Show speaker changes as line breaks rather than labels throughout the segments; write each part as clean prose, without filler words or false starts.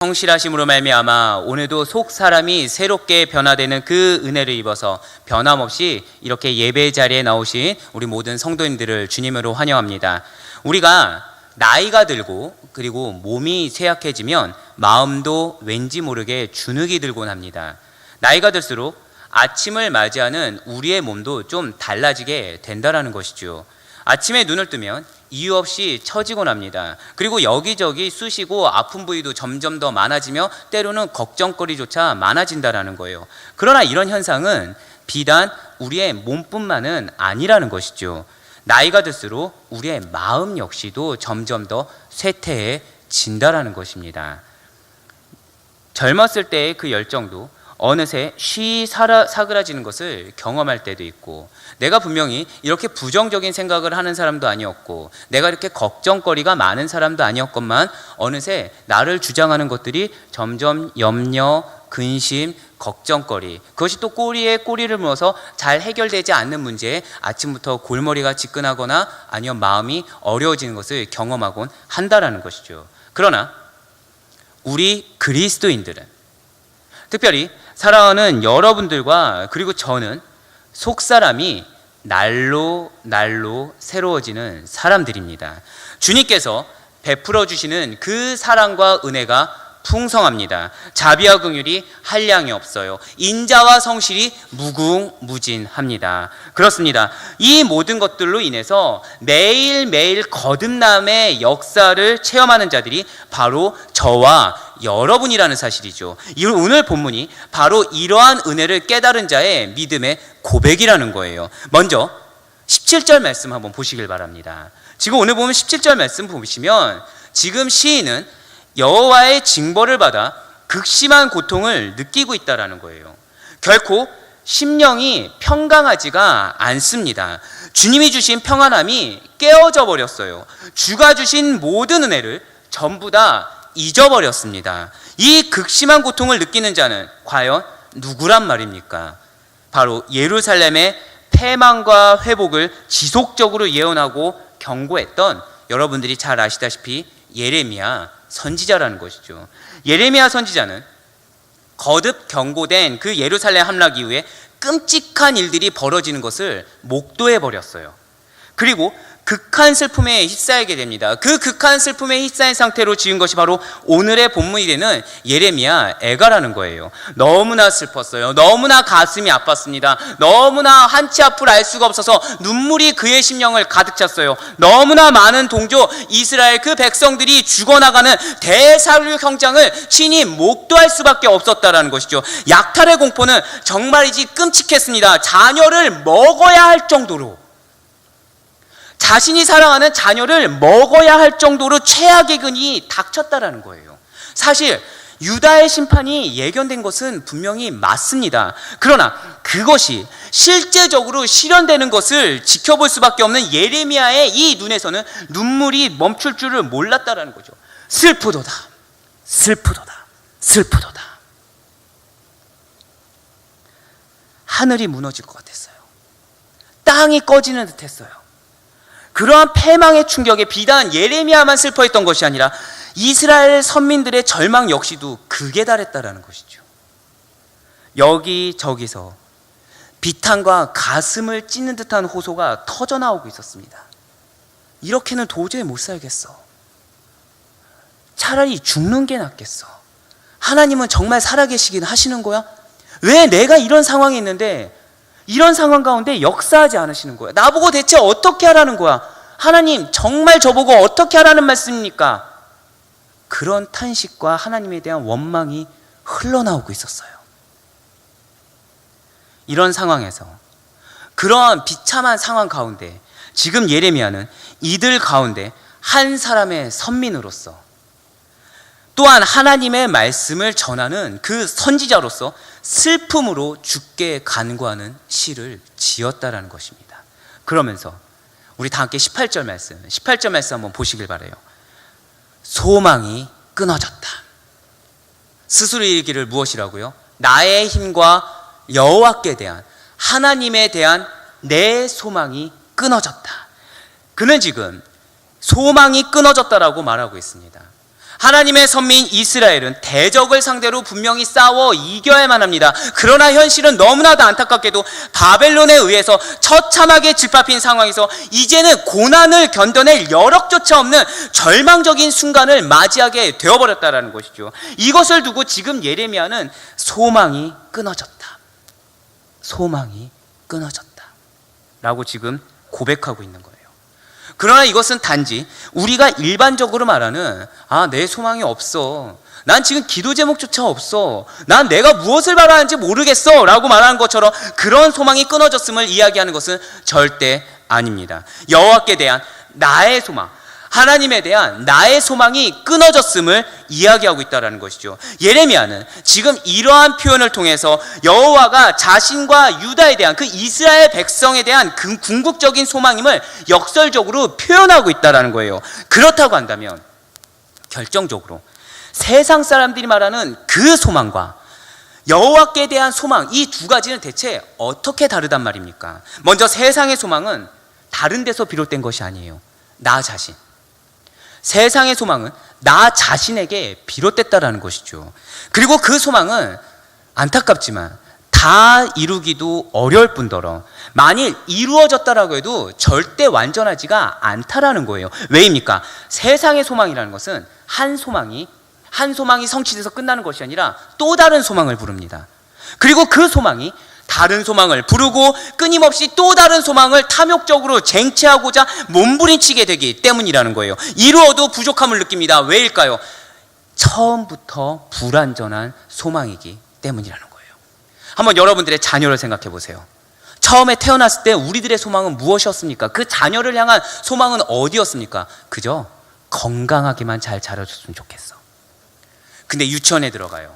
성실하심으로 말미암아 오늘도 속 사람이 새롭게 변화되는 그 은혜를 입어서 변함없이 이렇게 예배 자리에 나오신 우리 모든 성도님들을 주님으로 환영합니다. 우리가 나이가 들고 그리고 몸이 쇠약해지면 마음도 왠지 모르게 주눅이 들곤 합니다. 나이가 들수록 아침을 맞이하는 우리의 몸도 좀 달라지게 된다는 것이죠. 아침에 눈을 뜨면 이유 없이 처지곤 합니다. 그리고 여기저기 쑤시고 아픈 부위도 점점 더 많아지며 때로는 걱정거리조차 많아진다는 거예요. 그러나 이런 현상은 비단 우리의 몸뿐만은 아니라는 것이죠. 나이가 들수록 우리의 마음 역시도 점점 더 쇠퇴해진다는 것입니다. 젊었을 때의 그 열정도 어느새 쉬 사그라지는 것을 경험할 때도 있고, 내가 분명히 이렇게 부정적인 생각을 하는 사람도 아니었고, 내가 이렇게 걱정거리가 많은 사람도 아니었건만 어느새 나를 주장하는 것들이 점점 염려, 근심, 걱정거리, 그것이 또 꼬리에 꼬리를 물어서 잘 해결되지 않는 문제에 아침부터 골머리가 지끈하거나 아니면 마음이 어려워지는 것을 경험하곤 한다라는 것이죠. 그러나 우리 그리스도인들은, 특별히 사랑하는 여러분들과 그리고 저는 속사람이 날로 새로워지는 사람들입니다. 주님께서 베풀어 주시는 그 사랑과 은혜가 풍성합니다. 자비와 긍휼이 한량이 없어요. 인자와 성실이 무궁무진합니다. 그렇습니다. 이 모든 것들로 인해서 매일매일 거듭남의 역사를 체험하는 자들이 바로 저와 여러분이라는 사실이죠. 오늘 본문이 바로 이러한 은혜를 깨달은 자의 믿음의 고백이라는 거예요. 먼저 17절 말씀 한번 보시길 바랍니다. 지금 오늘 보면 17절 말씀 보시면 지금 시인은 여호와의 징벌을 받아 극심한 고통을 느끼고 있다는 거예요. 결코 심령이 평강하지가 않습니다. 주님이 주신 평안함이 깨어져 버렸어요. 주가 주신 모든 은혜를 전부 다 잊어버렸습니다. 이 극심한 고통을 느끼는 자는 과연 누구란 말입니까? 바로 예루살렘의 패망과 회복을 지속적으로 예언하고 경고했던, 여러분들이 잘 아시다시피 예레미야 선지자라는 것이죠. 예레미야 선지자는 거듭 경고된 그 예루살렘 함락 이후에 끔찍한 일들이 벌어지는 것을 목도해 버렸어요. 그리고 극한 슬픔에 휩싸이게 됩니다. 그 극한 슬픔에 휩싸인 상태로 지은 것이 바로 오늘의 본문이 되는 예레미야 애가라는 거예요. 너무나 슬펐어요. 너무나 가슴이 아팠습니다. 너무나 한치 앞을 알 수가 없어서 눈물이 그의 심령을 가득 찼어요. 너무나 많은 동족 이스라엘 그 백성들이 죽어나가는 대사륙 현장을 친히 목도할 수밖에 없었다라는 것이죠. 약탈의 공포는 정말이지 끔찍했습니다. 자녀를 먹어야 할 정도로, 자신이 사랑하는 자녀를 먹어야 할 정도로 최악의 근이 닥쳤다라는 거예요. 사실 유다의 심판이 예견된 것은 분명히 맞습니다. 그러나 그것이 실제적으로 실현되는 것을 지켜볼 수밖에 없는 예레미야의 이 눈에서는 눈물이 멈출 줄을 몰랐다라는 거죠. 슬프도다, 슬프도다, 슬프도다. 하늘이 무너질 것 같았어요. 땅이 꺼지는 듯 했어요. 그러한 패망의 충격에 비단 예레미야만 슬퍼했던 것이 아니라 이스라엘 선민들의 절망 역시도 극에 달했다라는 것이죠. 여기저기서 비탄과 가슴을 찢는 듯한 호소가 터져나오고 있었습니다. 이렇게는 도저히 못 살겠어. 차라리 죽는 게 낫겠어. 하나님은 정말 살아계시긴 하시는 거야? 왜 내가 이런 상황에 있는데 이런 상황 가운데 역사하지 않으시는 거야? 나보고 대체 어떻게 하라는 거야? 하나님, 정말 저보고 어떻게 하라는 말씀입니까? 그런 탄식과 하나님에 대한 원망이 흘러나오고 있었어요. 이런 상황에서, 그러한 비참한 상황 가운데 지금 예레미야는 이들 가운데 한 사람의 선민으로서, 또한 하나님의 말씀을 전하는 그 선지자로서 슬픔으로 죽게 간구하는 시를 지었다라는 것입니다. 그러면서 우리 다 함께 18절 말씀 한번 보시길 바라요. 소망이 끊어졌다. 스스로 이르기를 무엇이라고요? 나의 힘과 여호와께 대한, 하나님에 대한 내 소망이 끊어졌다. 그는 지금 소망이 끊어졌다라고 말하고 있습니다. 하나님의 선민 이스라엘은 대적을 상대로 분명히 싸워 이겨야만 합니다. 그러나 현실은 너무나도 안타깝게도 바벨론에 의해서 처참하게 짓밟힌 상황에서 이제는 고난을 견뎌낼 여력조차 없는 절망적인 순간을 맞이하게 되어버렸다는 것이죠. 이것을 두고 지금 예레미야는 소망이 끊어졌다, 소망이 끊어졌다 라고 지금 고백하고 있는 거예요. 그러나 이것은 단지 우리가 일반적으로 말하는 내 소망이 없어, 난 지금 기도 제목조차 없어, 난 내가 무엇을 바라는지 모르겠어 라고 말하는 것처럼 그런 소망이 끊어졌음을 이야기하는 것은 절대 아닙니다. 여호와께 대한 나의 소망, 하나님에 대한 나의 소망이 끊어졌음을 이야기하고 있다는 것이죠. 예레미야는 지금 이러한 표현을 통해서 여호와가 자신과 유다에 대한 그 이스라엘 백성에 대한 그 궁극적인 소망임을 역설적으로 표현하고 있다는 거예요. 그렇다고 한다면 결정적으로 세상 사람들이 말하는 그 소망과 여호와께 대한 소망, 이 두 가지는 대체 어떻게 다르단 말입니까? 먼저 세상의 소망은 다른 데서 비롯된 것이 아니에요. 나 자신, 세상의 소망은 나 자신에게 비롯됐다라는 것이죠. 그리고 그 소망은 안타깝지만 다 이루기도 어려울 뿐더러 만일 이루어졌다라고 해도 절대 완전하지가 않다라는 거예요. 왜입니까? 세상의 소망이라는 것은 한 소망이 성취돼서 끝나는 것이 아니라 또 다른 소망을 부릅니다. 그리고 그 소망이 다른 소망을 부르고 끊임없이 또 다른 소망을 탐욕적으로 쟁취하고자 몸부림치게 되기 때문이라는 거예요. 이루어도 부족함을 느낍니다. 왜일까요? 처음부터 불완전한 소망이기 때문이라는 거예요. 한번 여러분들의 자녀를 생각해 보세요. 처음에 태어났을 때 우리들의 소망은 무엇이었습니까? 그 자녀를 향한 소망은 어디였습니까? 그저 건강하게만 잘 자라줬으면 좋겠어. 근데 유치원에 들어가요,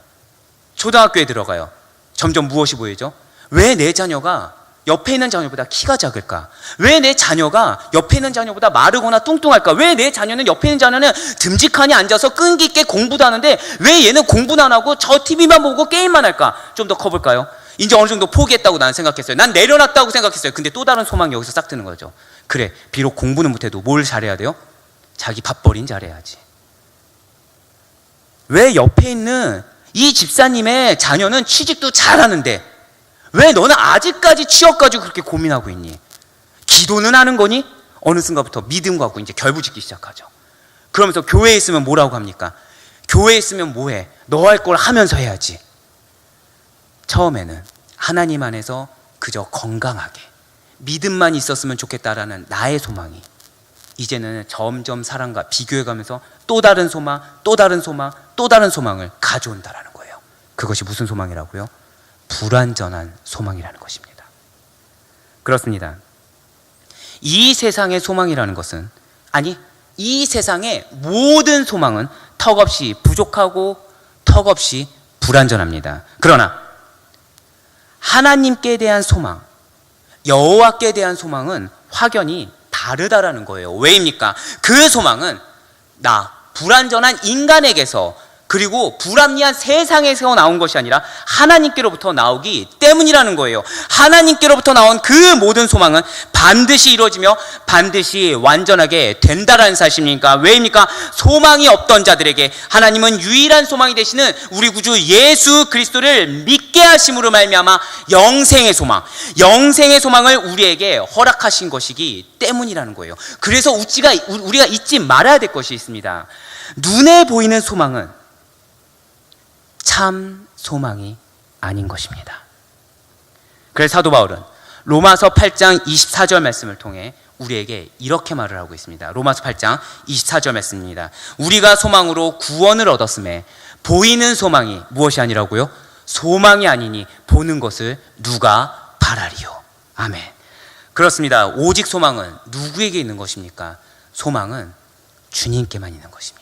초등학교에 들어가요. 점점 무엇이 보이죠? 왜 내 자녀가 옆에 있는 자녀보다 키가 작을까? 왜 내 자녀가 옆에 있는 자녀보다 마르거나 뚱뚱할까? 왜 내 자녀는 옆에 있는 자녀는 듬직하니 앉아서 끈기 있게 공부도 하는데 왜 얘는 공부도 안 하고 저 TV만 보고 게임만 할까? 좀 더 커볼까요? 이제 어느 정도 포기했다고 난 생각했어요. 난 내려놨다고 생각했어요. 근데 또 다른 소망이 여기서 싹 트는 거죠. 그래, 비록 공부는 못해도 뭘 잘해야 돼요? 자기 밥벌이는 잘해야지. 왜 옆에 있는 이 집사님의 자녀는 취직도 잘하는데 왜 너는 아직까지 취업 가지고 그렇게 고민하고 있니? 기도는 하는 거니? 어느 순간부터 믿음 갖고 이제 결부짓기 시작하죠. 그러면서 교회에 있으면 뭐라고 합니까? 교회에 있으면 뭐해? 너 할 걸 하면서 해야지. 처음에는 하나님 안에서 그저 건강하게 믿음만 있었으면 좋겠다라는 나의 소망이 이제는 점점 사람과 비교해가면서 또 다른 소망, 또 다른 소망, 또 다른 소망을 가져온다라는 거예요. 그것이 무슨 소망이라고요? 불완전한 소망이라는 것입니다. 그렇습니다. 이 세상의 소망이라는 것은, 아니, 이 세상의 모든 소망은 턱없이 부족하고 턱없이 불완전합니다. 그러나 하나님께 대한 소망, 여호와께 대한 소망은 확연히 다르다라는 거예요. 왜입니까? 그 소망은 나 불완전한 인간에게서, 그리고 불합리한 세상에서 나온 것이 아니라 하나님께로부터 나오기 때문이라는 거예요. 하나님께로부터 나온 그 모든 소망은 반드시 이루어지며 반드시 완전하게 된다라는 사실입니까? 왜입니까? 소망이 없던 자들에게 하나님은 유일한 소망이 되시는 우리 구주 예수 그리스도를 믿게 하심으로 말미암아 영생의 소망을 우리에게 허락하신 것이기 때문이라는 거예요. 그래서 우리가 잊지 말아야 될 것이 있습니다. 눈에 보이는 소망은 참 소망이 아닌 것입니다. 그래서 사도 바울은 로마서 8장 24절 말씀을 통해 우리에게 이렇게 말을 하고 있습니다. 로마서 8장 24절 말씀입니다. 우리가 소망으로 구원을 얻었음에 보이는 소망이 무엇이 아니라고요? 소망이 아니니 보는 것을 누가 바라리요. 아멘. 그렇습니다. 오직 소망은 누구에게 있는 것입니까? 소망은 주님께만 있는 것입니다.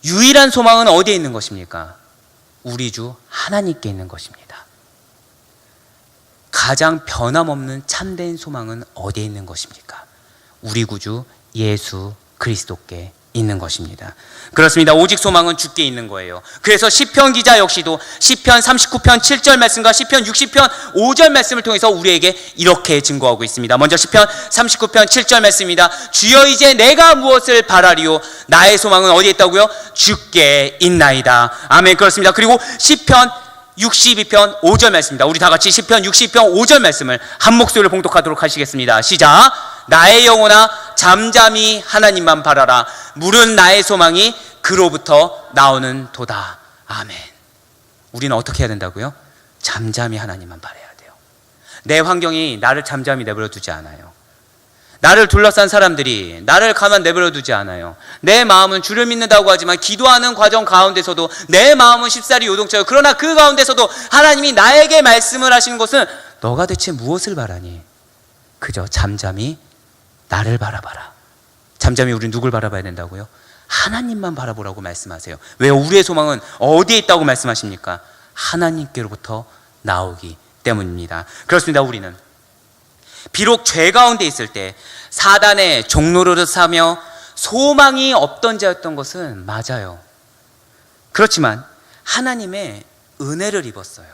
유일한 소망은 어디에 있는 것입니까? 우리 주 하나님께 있는 것입니다. 가장 변함없는 참된 소망은 어디에 있는 것입니까? 우리 구주 예수 그리스도께 있는 것입니다. 그렇습니다. 오직 소망은 주께 있는 거예요. 그래서 시편 기자 역시도 시편 39편 7절 말씀과 시편 60편 5절 말씀을 통해서 우리에게 이렇게 증거하고 있습니다. 먼저 시편 39편 7절 말씀입니다. 주여 이제 내가 무엇을 바라리요? 나의 소망은 어디에 있다고요? 주께 있나이다. 아멘. 그렇습니다. 그리고 시편 62편 5절 말씀입니다. 우리 다 같이 시편 60편 5절 말씀을 한 목소리로 봉독하도록 하시겠습니다. 시작. 나의 영혼아 잠잠히 하나님만 바라라. 물은 나의 소망이 그로부터 나오는 도다. 아멘. 우리는 어떻게 해야 된다고요? 잠잠히 하나님만 바라야 돼요. 내 환경이 나를 잠잠히 내버려 두지 않아요. 나를 둘러싼 사람들이 나를 가만 내버려 두지 않아요. 내 마음은 주를 믿는다고 하지만 기도하는 과정 가운데서도 내 마음은 쉽사리 요동쳐요. 그러나 그 가운데서도 하나님이 나에게 말씀을 하시는 것은 너가 대체 무엇을 바라니? 그저 잠잠히 나를 바라봐라. 잠잠히 우리 누굴 바라봐야 된다고요? 하나님만 바라보라고 말씀하세요. 왜요? 우리의 소망은 어디에 있다고 말씀하십니까? 하나님께로부터 나오기 때문입니다. 그렇습니다. 우리는 비록 죄 가운데 있을 때 사단의 종노릇을 사며 소망이 없던 자였던 것은 맞아요. 그렇지만 하나님의 은혜를 입었어요.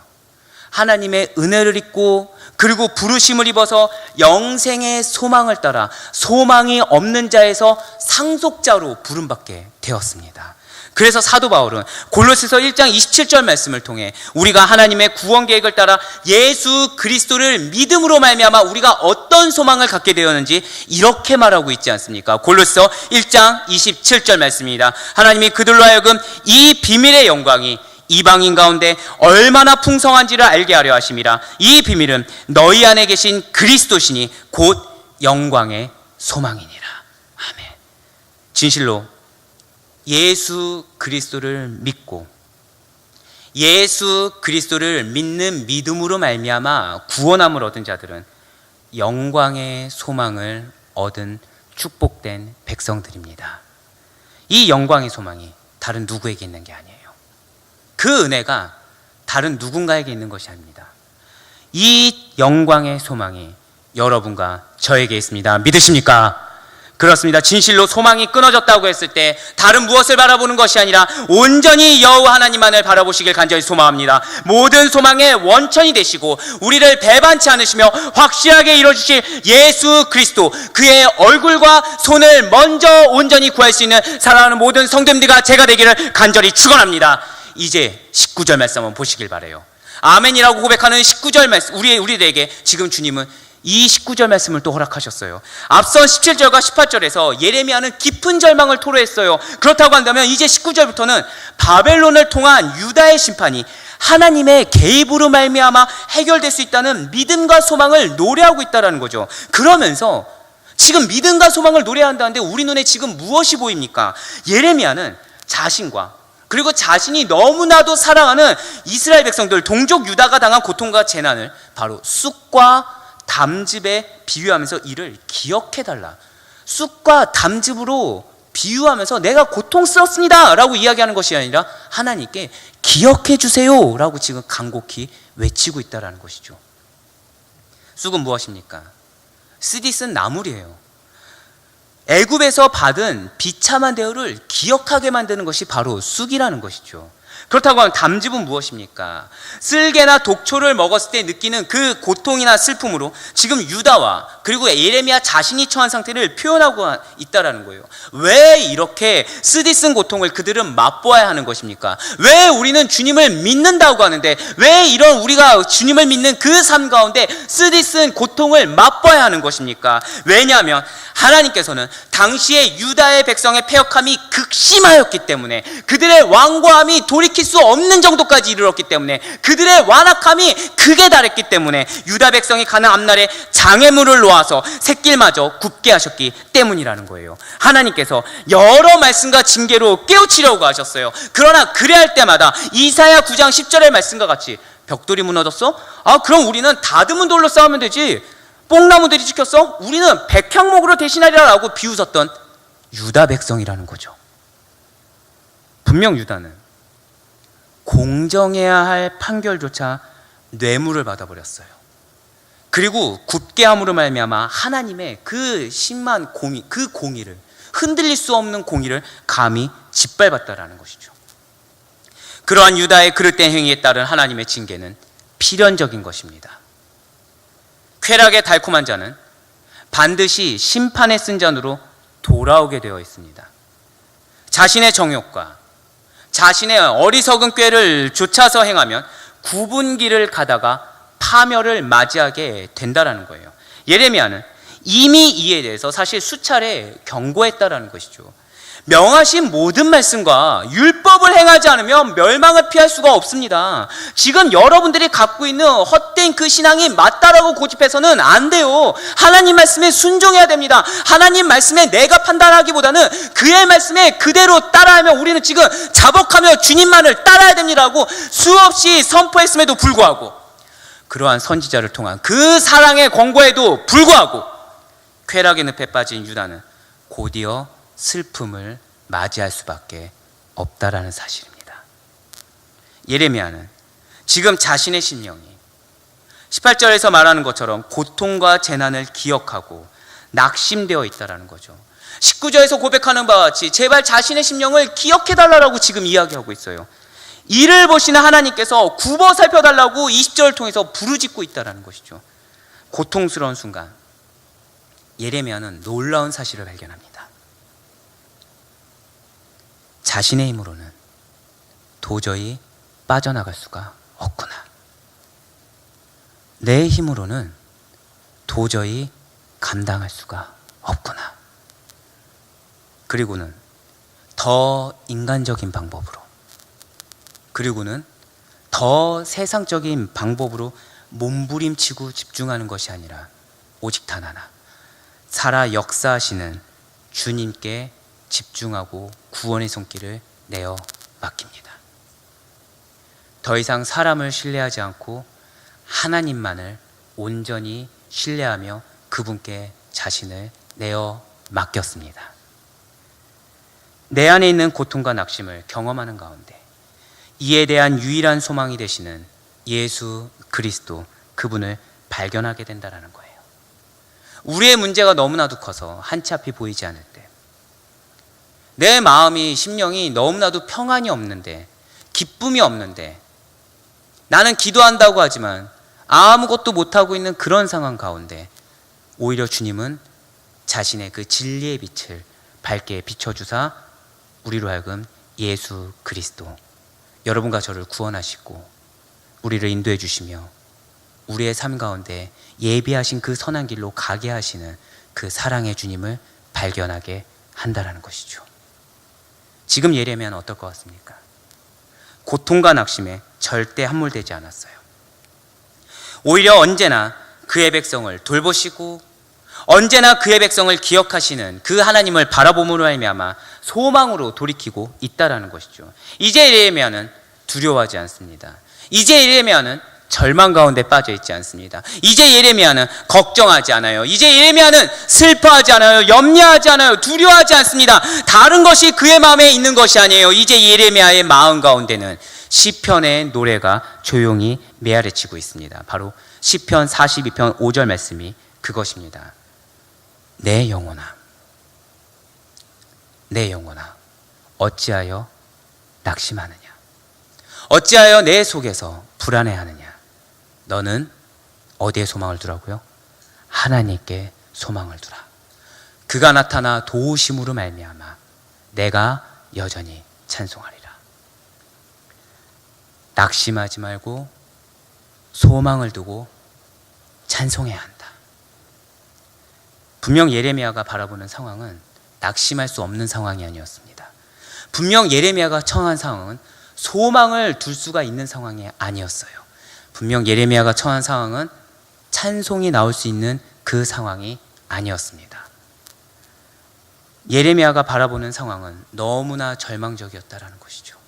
하나님의 은혜를 입고 그리고 부르심을 입어서 영생의 소망을 따라 소망이 없는 자에서 상속자로 부름받게 되었습니다. 그래서 사도 바울은 골로새서 1장 27절 말씀을 통해 우리가 하나님의 구원 계획을 따라 예수 그리스도를 믿음으로 말미암아 우리가 어떤 소망을 갖게 되었는지 이렇게 말하고 있지 않습니까? 골로새서 1장 27절 말씀입니다. 하나님이 그들로 하여금 이 비밀의 영광이 이방인 가운데 얼마나 풍성한지를 알게 하려 하심이라. 이 비밀은 너희 안에 계신 그리스도시니 곧 영광의 소망이니라. 아멘. 진실로 예수 그리스도를 믿고 예수 그리스도를 믿는 믿음으로 말미암아 구원함을 얻은 자들은 영광의 소망을 얻은 축복된 백성들입니다. 이 영광의 소망이 다른 누구에게 있는 게 아니에요. 그 은혜가 다른 누군가에게 있는 것이 아닙니다. 이 영광의 소망이 여러분과 저에게 있습니다. 믿으십니까? 그렇습니다. 진실로 소망이 끊어졌다고 했을 때 다른 무엇을 바라보는 것이 아니라 온전히 여호와 하나님만을 바라보시길 간절히 소망합니다. 모든 소망의 원천이 되시고 우리를 배반치 않으시며 확실하게 이루어주실 예수 그리스도, 그의 얼굴과 손을 먼저 온전히 구할 수 있는 사랑하는 모든 성도님들과 제가 되기를 간절히 축원합니다. 이제 19절 말씀 한번 보시길 바라요. 아멘이라고 고백하는 19절 말씀, 우리들에게 지금 주님은 이 19절 말씀을 또 허락하셨어요. 앞선 17절과 18절에서 예레미야는 깊은 절망을 토로했어요. 그렇다고 한다면 이제 19절부터는 바벨론을 통한 유다의 심판이 하나님의 개입으로 말미암아 해결될 수 있다는 믿음과 소망을 노래하고 있다는 거죠. 그러면서 지금 믿음과 소망을 노래한다는데 우리 눈에 지금 무엇이 보입니까? 예레미야는 자신과 그리고 자신이 너무나도 사랑하는 이스라엘 백성들, 동족 유다가 당한 고통과 재난을 바로 쑥과 담즙에 비유하면서 이를 기억해달라. 쑥과 담즙으로 비유하면서 내가 고통스럽습니다 라고 이야기하는 것이 아니라 하나님께 기억해 주세요 라고 지금 간곡히 외치고 있다는 것이죠. 쑥은 무엇입니까? 쓰디쓴 나물이에요. 애굽에서 받은 비참한 대우를 기억하게 만드는 것이 바로 쑥이라는 것이죠. 그렇다고 하면 담즙은 무엇입니까? 쓸개나 독초를 먹었을 때 느끼는 그 고통이나 슬픔으로 지금 유다와 그리고 예레미야 자신이 처한 상태를 표현하고 있다는 거예요. 왜 이렇게 쓰디쓴 고통을 그들은 맛보아야 하는 것입니까? 왜 우리는 주님을 믿는다고 하는데 왜 이런 우리가 주님을 믿는 그 삶 가운데 쓰디쓴 고통을 맛보아야 하는 것입니까? 왜냐하면 하나님께서는 당시의 유다의 백성의 패역함이 극심하였기 때문에, 그들의 완고함이 돌이킬 수 없는 정도까지 이르렀기 때문에, 그들의 완악함이 극에 달했기 때문에 유다 백성이 가는 앞날에 장애물을 놓아서 새길마저 굽게 하셨기 때문이라는 거예요. 하나님께서 여러 말씀과 징계로 깨우치려고 하셨어요. 그러나 그래할 때마다 이사야 9장 10절의 말씀과 같이 벽돌이 무너졌어? 그럼 우리는 다듬은 돌로 싸우면 되지. 뽕나무들이 지켰어? 우리는 백향목으로 대신하리라 라고 비웃었던 유다 백성이라는 거죠. 분명 유다는 공정해야 할 판결조차 뇌물을 받아버렸어요. 그리고 굽게 함으로 말미암아 하나님의 그 심한 공의, 그 공의를 흔들릴 수 없는 공의를 감히 짓밟았다라는 것이죠. 그러한 유다의 그릇된 행위에 따른 하나님의 징계는 필연적인 것입니다. 쾌락의 달콤한 자는 반드시 심판의 쓴 잔으로 돌아오게 되어 있습니다. 자신의 정욕과 자신의 어리석은 꾀를 쫓아서 행하면 굽은 길을 가다가 파멸을 맞이하게 된다라는 거예요. 예레미야는 이미 이에 대해서 사실 수차례 경고했다라는 것이죠. 명하신 모든 말씀과 율법을 행하지 않으면 멸망을 피할 수가 없습니다. 지금 여러분들이 갖고 있는 헛된 그 신앙이 맞다라고 고집해서는 안 돼요. 하나님 말씀에 순종해야 됩니다. 하나님 말씀에 내가 판단하기보다는 그의 말씀에 그대로 따라하면 우리는 지금 자복하며 주님만을 따라야 됩니다라고 수없이 선포했음에도 불구하고, 그러한 선지자를 통한 그 사랑의 권고에도 불구하고 쾌락의 늪에 빠진 유다는 곧이어 슬픔을 맞이할 수밖에 없다라는 사실입니다. 예레미야는 지금 자신의 심령이 18절에서 말하는 것처럼 고통과 재난을 기억하고 낙심되어 있다라는 거죠. 19절에서 고백하는 바와 같이 제발 자신의 심령을 기억해달라고 지금 이야기하고 있어요. 이를 보시는 하나님께서 굽어 살펴달라고 20절을 통해서 부르짖고 있다라는 것이죠. 고통스러운 순간 예레미야는 놀라운 사실을 발견합니다. 자신의 힘으로는 도저히 빠져나갈 수가 없구나. 내 힘으로는 도저히 감당할 수가 없구나. 그리고는 더 인간적인 방법으로, 그리고는 더 세상적인 방법으로 몸부림치고 집중하는 것이 아니라 오직 단 하나, 살아 역사하시는 주님께 집중하고 구원의 손길을 내어 맡깁니다. 더 이상 사람을 신뢰하지 않고 하나님만을 온전히 신뢰하며 그분께 자신을 내어 맡겼습니다. 내 안에 있는 고통과 낙심을 경험하는 가운데 이에 대한 유일한 소망이 되시는 예수 그리스도, 그분을 발견하게 된다는 거예요. 우리의 문제가 너무나도 커서 한치 앞이 보이지 않을 때, 내 마음이, 심령이 너무나도 평안이 없는데, 기쁨이 없는데, 나는 기도한다고 하지만 아무것도 못하고 있는 그런 상황 가운데 오히려 주님은 자신의 그 진리의 빛을 밝게 비춰주사 우리로 하여금 예수 그리스도, 여러분과 저를 구원하시고 우리를 인도해 주시며 우리의 삶 가운데 예비하신 그 선한 길로 가게 하시는 그 사랑의 주님을 발견하게 한다라는 것이죠. 지금 예레미야는 어떨 것 같습니까? 고통과 낙심에 절대 함몰되지 않았어요. 오히려 언제나 그의 백성을 돌보시고 언제나 그의 백성을 기억하시는 그 하나님을 바라봄으로 말미암아 소망으로 돌이키고 있다라는 것이죠. 이제 예레미야는 두려워하지 않습니다. 이제 예레미야는 절망 가운데 빠져 있지 않습니다. 이제 예레미야는 걱정하지 않아요. 이제 예레미야는 슬퍼하지 않아요. 염려하지 않아요. 두려워하지 않습니다. 다른 것이 그의 마음에 있는 것이 아니에요. 이제 예레미야의 마음 가운데는 시편의 노래가 조용히 메아리치고 있습니다. 바로 시편 42편 5절 말씀이 그것입니다. 내 영혼아, 내 영혼아, 어찌하여 낙심하느냐? 어찌하여 내 속에서 불안해하느냐? 너는 어디에 소망을 두라고요? 하나님께 소망을 두라. 그가 나타나 도우심으로 말미암아 내가 여전히 찬송하리라. 낙심하지 말고 소망을 두고 찬송해야 한다. 분명 예레미야가 바라보는 상황은 낙심할 수 없는 상황이 아니었습니다. 분명 예레미야가 처한 상황은 소망을 둘 수가 있는 상황이 아니었어요. 분명 예레미야가 처한 상황은 찬송이 나올 수 있는 그 상황이 아니었습니다. 예레미야가 바라보는 상황은 너무나 절망적이었다라는 것이죠.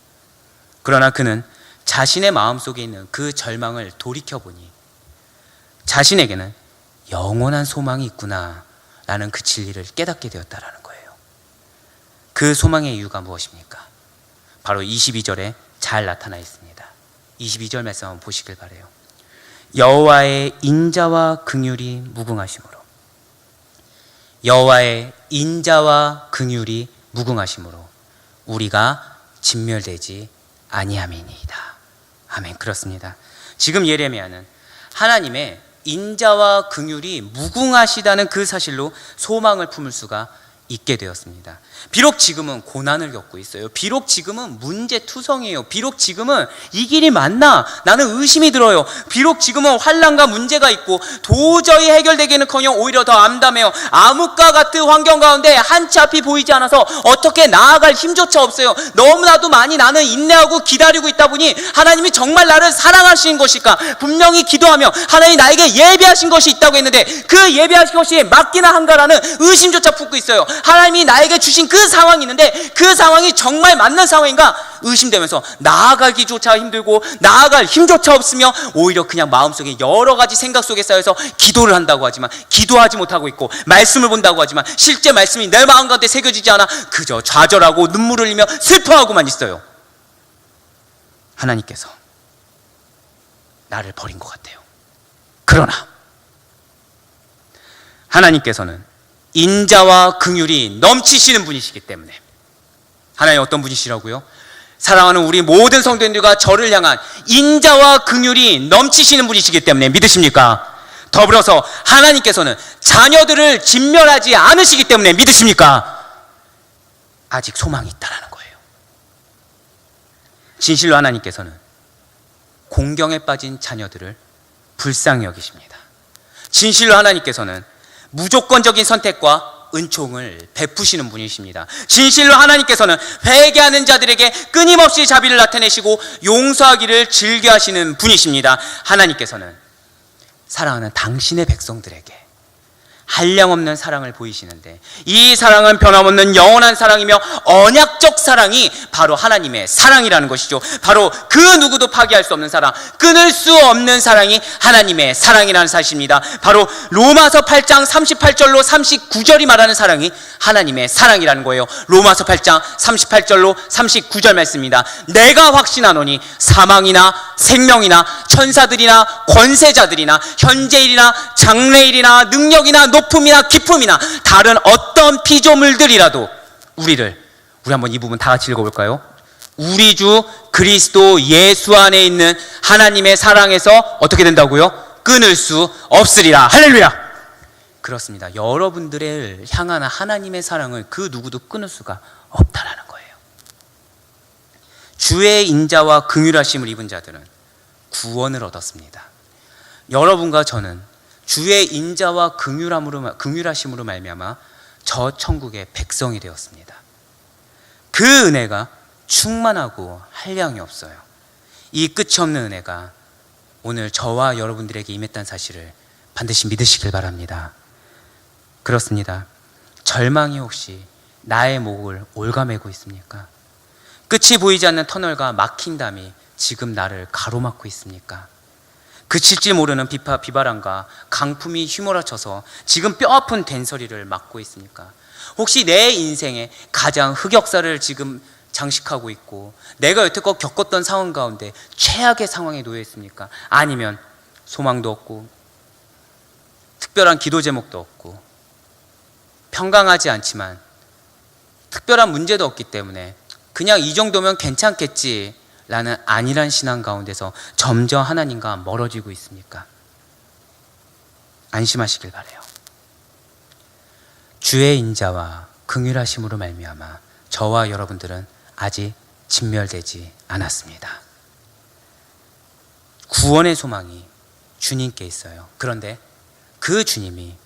그러나 그는 자신의 마음속에 있는 그 절망을 돌이켜보니 자신에게는 영원한 소망이 있구나 라는 그 진리를 깨닫게 되었다라는 거예요. 그 소망의 이유가 무엇입니까? 바로 22절에 잘 나타나 있습니다. 22절 말씀 한번 보시길 바라요. 여호와의 인자와 긍휼이 무궁하심으로 여호와의 인자와 긍휼이 무궁하심으로 우리가 진멸되지 아니함이니이다. 아멘. 그렇습니다. 지금 예레미야는 하나님의 인자와 긍휼이 무궁하시다는 그 사실로 소망을 품을 수가 있게 되었습니다. 비록 지금은 고난을 겪고 있어요. 비록 지금은 문제투성이에요. 비록 지금은 이 길이 맞나? 나는 의심이 들어요. 비록 지금은 환난과 문제가 있고 도저히 해결되기는커녕 오히려 더 암담해요. 암흑과 같은 환경 가운데 한치 앞이 보이지 않아서 어떻게 나아갈 힘조차 없어요. 너무나도 많이 나는 인내하고 기다리고 있다 보니 하나님이 정말 나를 사랑하시는 것일까? 분명히 기도하며 하나님이 나에게 예비하신 것이 있다고 했는데 그 예비하신 것이 맞기나 한가라는 의심조차 품고 있어요. 하나님이 나에게 주신 그 상황이 있는데 그 상황이 정말 맞는 상황인가 의심되면서 나아가기조차 힘들고 나아갈 힘조차 없으며 오히려 그냥 마음속에 여러 가지 생각 속에 쌓여서 기도를 한다고 하지만 기도하지 못하고 있고 말씀을 본다고 하지만 실제 말씀이 내 마음 가운데 새겨지지 않아 그저 좌절하고 눈물을 흘리며 슬퍼하고만 있어요. 하나님께서 나를 버린 것 같아요. 그러나 하나님께서는 인자와 긍휼이 넘치시는 분이시기 때문에 하나님 어떤 분이시라고요? 사랑하는 우리 모든 성도님들과 저를 향한 인자와 긍휼이 넘치시는 분이시기 때문에 믿으십니까? 더불어서 하나님께서는 자녀들을 진멸하지 않으시기 때문에 믿으십니까? 아직 소망이 있다는 거예요. 진실로 하나님께서는 공경에 빠진 자녀들을 불쌍히 여기십니다. 진실로 하나님께서는 무조건적인 선택과 은총을 베푸시는 분이십니다. 진실로 하나님께서는 회개하는 자들에게 끊임없이 자비를 나타내시고 용서하기를 즐겨하시는 분이십니다. 하나님께서는 사랑하는 당신의 백성들에게 한량없는 사랑을 보이시는데 이 사랑은 변함없는 영원한 사랑이며 언약적 사랑이 바로 하나님의 사랑이라는 것이죠. 바로 그 누구도 파기할 수 없는 사랑, 끊을 수 없는 사랑이 하나님의 사랑이라는 사실입니다. 바로 로마서 8장 38절로 39절이 말하는 사랑이 하나님의 사랑이라는 거예요. 로마서 8장 38절로 39절 말씀입니다. 내가 확신하노니 사망이나 생명이나 천사들이나 권세자들이나 현재일이나 장래일이나 능력이나 높음이나 깊음이나 다른 어떤 피조물들이라도 우리 한번 이 부분 다 같이 읽어볼까요? 우리 주 그리스도 예수 안에 있는 하나님의 사랑에서 어떻게 된다고요? 끊을 수 없으리라. 할렐루야. 그렇습니다. 여러분들을 향한 하나님의 사랑을 그 누구도 끊을 수가 없다라는 거예요. 주의 인자와 긍휼하심을 입은 자들은 구원을 얻었습니다. 여러분과 저는 주의 인자와 긍휼하심으로 말미암아 저 천국의 백성이 되었습니다. 그 은혜가 충만하고 한량이 없어요. 이 끝이 없는 은혜가 오늘 저와 여러분들에게 임했다는 사실을 반드시 믿으시길 바랍니다. 그렇습니다. 절망이 혹시 나의 목을 올가매고 있습니까? 끝이 보이지 않는 터널과 막힌 담이 지금 나를 가로막고 있습니까? 그칠지 모르는 비바람과 강풍이 휘몰아쳐서 지금 뼈아픈 된소리를 막고 있습니까? 혹시 내 인생의 가장 흑역사를 지금 장식하고 있고 내가 여태껏 겪었던 상황 가운데 최악의 상황에 놓여 있습니까? 아니면 소망도 없고 특별한 기도 제목도 없고 평강하지 않지만 특별한 문제도 없기 때문에 그냥 이 정도면 괜찮겠지 라는 안일한 신앙 가운데서 점점 하나님과 멀어지고 있습니까? 안심하시길 바라요. 주의 인자와 긍휼하심으로 말미암아 저와 여러분들은 아직 진멸되지 않았습니다. 구원의 소망이 주님께 있어요. 그런데 그 주님이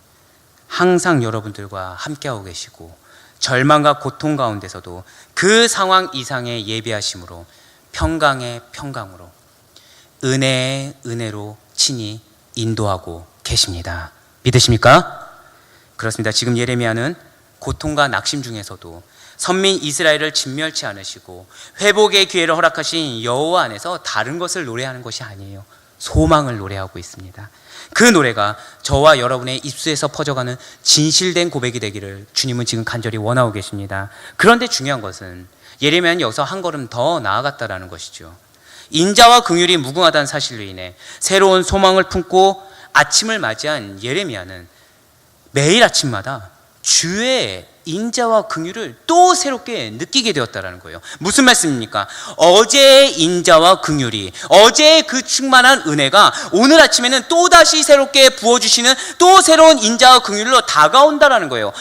항상 여러분들과 함께하고 계시고 절망과 고통 가운데서도 그 상황 이상의 예비하심으로 평강의 평강으로 은혜의 은혜로 친히 인도하고 계십니다. 믿으십니까? 그렇습니다. 지금 예레미야는 고통과 낙심 중에서도 선민 이스라엘을 진멸치 않으시고 회복의 기회를 허락하신 여호와 안에서 다른 것을 노래하는 것이 아니에요. 소망을 노래하고 있습니다. 그 노래가 저와 여러분의 입술에서 퍼져가는 진실된 고백이 되기를 주님은 지금 간절히 원하고 계십니다. 그런데 중요한 것은 예레미야는 여기서 한 걸음 더 나아갔다라는 것이죠. 인자와 긍휼이 무궁하다는 사실로 인해 새로운 소망을 품고 아침을 맞이한 예레미야는 매일 아침마다 주의 인자와 긍휼을 또 새롭게 느끼게 되었다라는 거예요. 무슨 말씀입니까? 어제의 인자와 긍휼이, 어제의 그 충만한 은혜가 오늘 아침에는 또다시 새롭게 부어주시는 또 새로운 인자와 긍휼로 다가온다라는 거예요.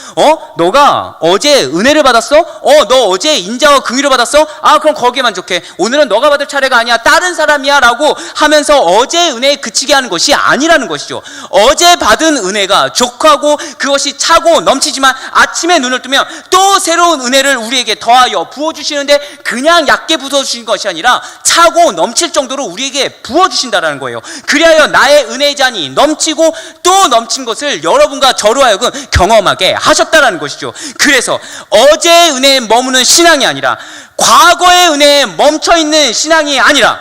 너가 어제 은혜를 받았어? 너 어제 인자와 긍휼을 받았어? 그럼 거기에 만족해. 오늘은 너가 받을 차례가 아니야, 다른 사람이야 라고 하면서 어제의 은혜에 그치게 하는 것이 아니라는 것이죠. 어제 받은 은혜가 족하고 그것이 차고 넘치지만 아침에 눈을 뜨면 또 새로운 은혜를 우리에게 더하여 부어주시는데, 그냥 얕게 부어주신 것이 아니라 차고 넘칠 정도로 우리에게 부어주신다는 거예요. 그리하여 나의 은혜의 잔이 넘치고 또 넘친 것을 여러분과 저로 하여금 경험하게 하셨다는 것이죠. 그래서 어제의 은혜에 머무는 신앙이 아니라, 과거의 은혜에 멈춰있는 신앙이 아니라,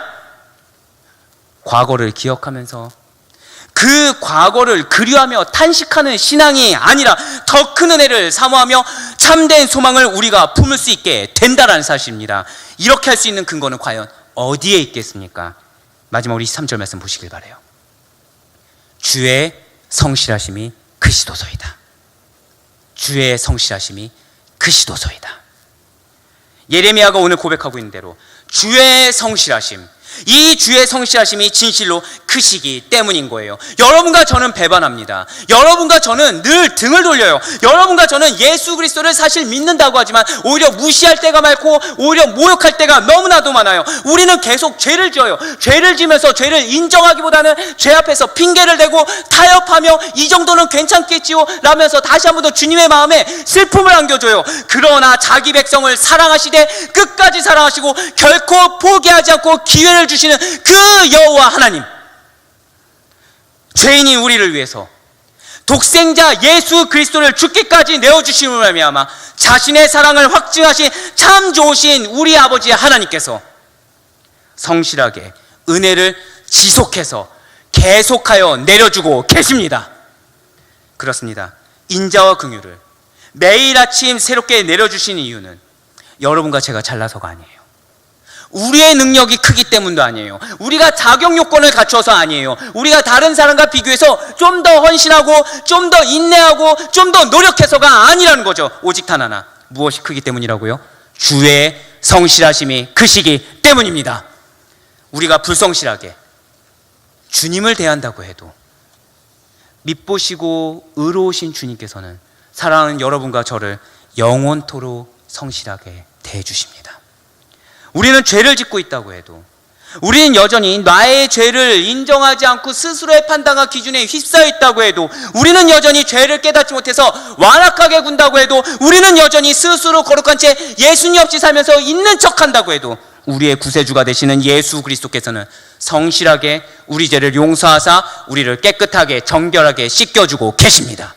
과거를 기억하면서 그 과거를 그리워하며 탄식하는 신앙이 아니라 더 큰 은혜를 사모하며 참된 소망을 우리가 품을 수 있게 된다는 사실입니다. 이렇게 할 수 있는 근거는 과연 어디에 있겠습니까? 마지막 우리 23절 말씀 보시길 바라요. 주의 성실하심이 크시도소이다. 주의 성실하심이 크시도소이다. 예레미야가 오늘 고백하고 있는 대로 주의 성실하심, 이 주의 성실하심이 진실로 크시기 때문인 거예요. 여러분과 저는 배반합니다. 여러분과 저는 늘 등을 돌려요. 여러분과 저는 예수 그리스도를 사실 믿는다고 하지만 오히려 무시할 때가 많고 오히려 모욕할 때가 너무나도 많아요. 우리는 계속 죄를 지어요. 죄를 지면서 죄를 인정하기보다는 죄 앞에서 핑계를 대고 타협하며 이 정도는 괜찮겠지요 라면서 다시 한 번 더 주님의 마음에 슬픔을 안겨줘요. 그러나 자기 백성을 사랑하시되 끝까지 사랑하시고 결코 포기하지 않고 기회를 주시는 그 여호와 하나님, 죄인인 우리를 위해서 독생자 예수 그리스도를 죽기까지 내어주심으로 말미암아 자신의 사랑을 확증하신 참 좋으신 우리 아버지 하나님께서 성실하게 은혜를 지속해서 계속하여 내려주고 계십니다. 그렇습니다. 인자와 긍휼을 매일 아침 새롭게 내려주시는 이유는 여러분과 제가 잘나서가 아니에요. 우리의 능력이 크기 때문도 아니에요. 우리가 자격 요건을 갖춰서 아니에요. 우리가 다른 사람과 비교해서 좀 더 헌신하고 좀 더 인내하고 좀 더 노력해서가 아니라는 거죠. 오직 단 하나, 무엇이 크기 때문이라고요? 주의 성실하심이 크시기 때문입니다. 우리가 불성실하게 주님을 대한다고 해도 밉보시고 의로우신 주님께서는 사랑하는 여러분과 저를 영원토록 성실하게 대해주십니다. 우리는 죄를 짓고 있다고 해도, 우리는 여전히 나의 죄를 인정하지 않고 스스로의 판단과 기준에 휩싸여 있다고 해도, 우리는 여전히 죄를 깨닫지 못해서 완악하게 군다고 해도, 우리는 여전히 스스로 거룩한 채 예수님 없이 살면서 있는 척한다고 해도, 우리의 구세주가 되시는 예수 그리스도께서는 성실하게 우리 죄를 용서하사 우리를 깨끗하게 정결하게 씻겨주고 계십니다.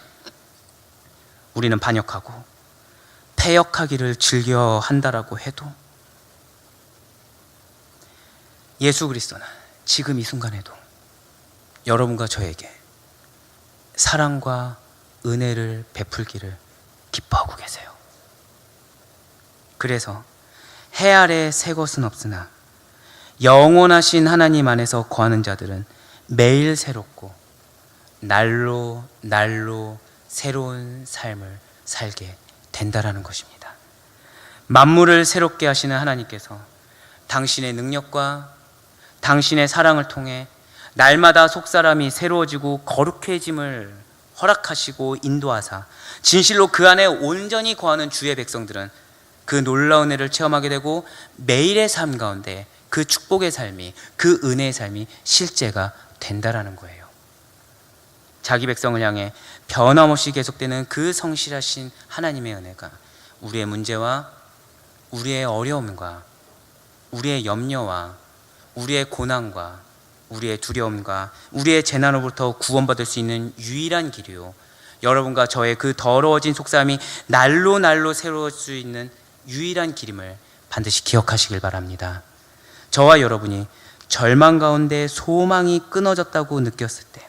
우리는 반역하고 패역하기를 즐겨 한다라고 해도 예수 그리스도는 지금 이 순간에도 여러분과 저에게 사랑과 은혜를 베풀기를 기뻐하고 계세요. 그래서 해 아래 새 것은 없으나 영원하신 하나님 안에서 거하는 자들은 매일 새롭고 날로 날로 새로운 삶을 살게 된다라는 것입니다. 만물을 새롭게 하시는 하나님께서 당신의 능력과 당신의 사랑을 통해 날마다 속사람이 새로워지고 거룩해짐을 허락하시고 인도하사 진실로 그 안에 온전히 거하는 주의 백성들은 그 놀라운 은혜를 체험하게 되고 매일의 삶 가운데 그 축복의 삶이, 그 은혜의 삶이 실제가 된다라는 거예요. 자기 백성을 향해 변함없이 계속되는 그 성실하신 하나님의 은혜가 우리의 문제와 우리의 어려움과 우리의 염려와 우리의 고난과 우리의 두려움과 우리의 재난으로부터 구원받을 수 있는 유일한 길이요, 여러분과 저의 그 더러워진 속사람이 날로 날로 새로워질 수 있는 유일한 길임을 반드시 기억하시길 바랍니다. 저와 여러분이 절망 가운데 소망이 끊어졌다고 느꼈을 때,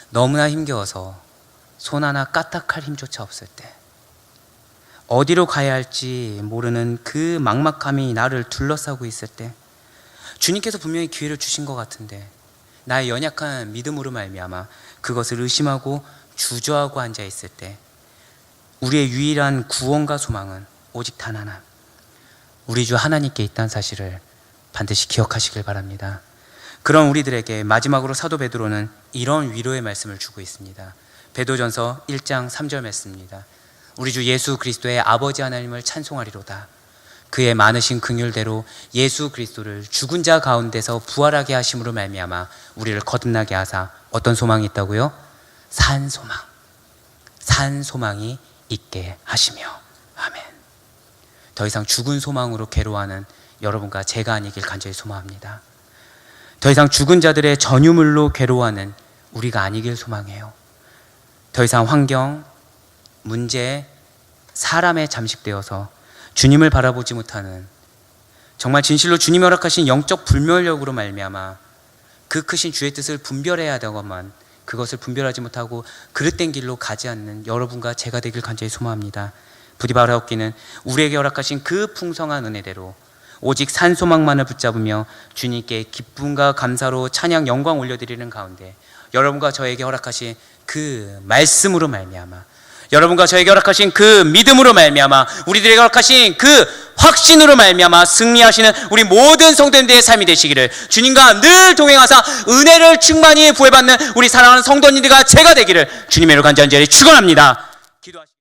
너무나 힘겨워서 손 하나 까딱할 힘조차 없을 때, 어디로 가야 할지 모르는 그 막막함이 나를 둘러싸고 있을 때, 주님께서 분명히 기회를 주신 것 같은데 나의 연약한 믿음으로 말미암아 그것을 의심하고 주저하고 앉아 있을 때, 우리의 유일한 구원과 소망은 오직 단 하나, 우리 주 하나님께 있다는 사실을 반드시 기억하시길 바랍니다. 그런 우리들에게 마지막으로 사도 베드로는 이런 위로의 말씀을 주고 있습니다. 베드로전서 1장 3절 말씀입니다. 우리 주 예수 그리스도의 아버지 하나님을 찬송하리로다. 그의 많으신 긍휼대로 예수 그리스도를 죽은 자 가운데서 부활하게 하심으로 말미암아 우리를 거듭나게 하사 어떤 소망이 있다고요? 산 소망, 산 소망이 있게 하시며. 아멘. 더 이상 죽은 소망으로 괴로워하는 여러분과 제가 아니길 간절히 소망합니다. 더 이상 죽은 자들의 전유물로 괴로워하는 우리가 아니길 소망해요. 더 이상 환경, 문제, 사람에 잠식되어서 주님을 바라보지 못하는, 정말 진실로 주님이 허락하신 영적 불멸력으로 말미암아 그 크신 주의 뜻을 분별해야 하다고만 그것을 분별하지 못하고 그릇된 길로 가지 않는 여러분과 제가 되길 간절히 소망합니다. 부디 바라옵기는 우리에게 허락하신 그 풍성한 은혜대로 오직 산 소망만을 붙잡으며 주님께 기쁨과 감사로 찬양 영광 올려드리는 가운데 여러분과 저에게 허락하신 그 말씀으로 말미암아, 여러분과 저에게 허락하신 그 믿음으로 말미암아, 우리들에게 허락하신 그 확신으로 말미암아 승리하시는 우리 모든 성도님들의 삶이 되시기를 주님과 늘 동행하사 은혜를 충만히 부여받는 우리 사랑하는 성도님들과 제가 되기를 주님의 이름으로 간절히 축원합니다. 기도하십시오.